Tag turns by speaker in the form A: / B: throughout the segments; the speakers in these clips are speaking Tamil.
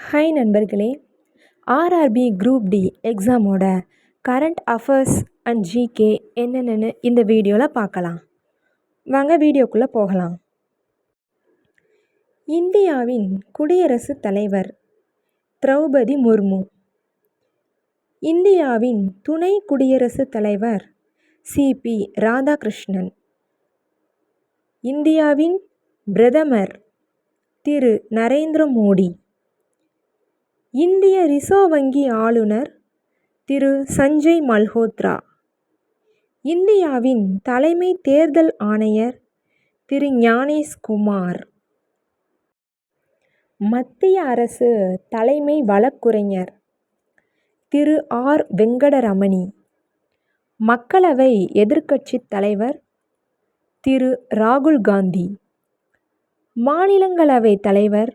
A: ஹாய் நண்பர்களே, ஆர்ஆர்பி குரூப் டி எக்ஸாமோட கரண்ட் அஃபேர்ஸ் அண்ட் ஜிகே என்னென்னு இந்த வீடியோவில் பார்க்கலாம். வாங்க வீடியோக்குள்ளே போகலாம். இந்தியாவின் குடியரசுத் தலைவர் திரௌபதி முர்மு. இந்தியாவின் துணை குடியரசுத் தலைவர் சிபி ராதாகிருஷ்ணன். இந்தியாவின் பிரதமர் திரு நரேந்திர மோடி. இந்திய ரிசர்வ் வங்கி ஆளுநர் திரு சஞ்சய் மல்ஹோத்ரா. இந்தியாவின் தலைமை தேர்தல் ஆணையர் திரு ஞானேஷ் குமார். மத்திய அரசு தலைமை வழக்குரைஞர் திரு ஆர் வெங்கடரமணி. மக்களவை எதிர்க்கட்சித் தலைவர் திரு ராகுல் காந்தி. மாநிலங்களவை தலைவர்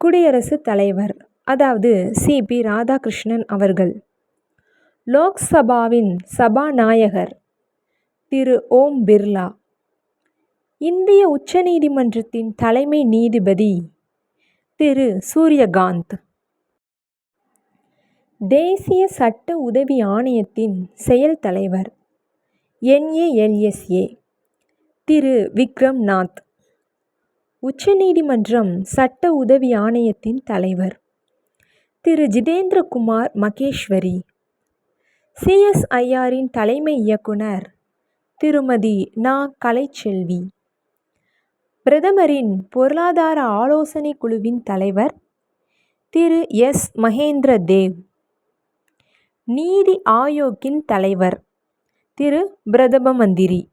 A: குடியரசுத் தலைவர், அதாவது சிபி ராதாகிருஷ்ணன் அவர்கள். லோக்சபாவின் சபாநாயகர் திரு ஓம் பிர்லா. இந்திய உச்சநீதிமன்றத்தின் தலைமை நீதிபதி திரு சூரியகாந்த். தேசிய சட்ட உதவி ஆணையத்தின் செயல் தலைவர் NALSA திரு விக்ரம் நாத். உச்சநீதிமன்றம் சட்ட உதவி ஆணையத்தின் தலைவர் திரு ஜிதேந்திர குமார் மகேஸ்வரி. CSIRன் தலைமை இயக்குனர் திருமதி நா. கலைச்செல்வி. பிரதமரின் பொருளாதார ஆலோசனை குழுவின் தலைவர் திரு S. மகேந்திர தேவ். நீதி ஆயோக்கின் தலைவர் திரு பிரதம மந்திரி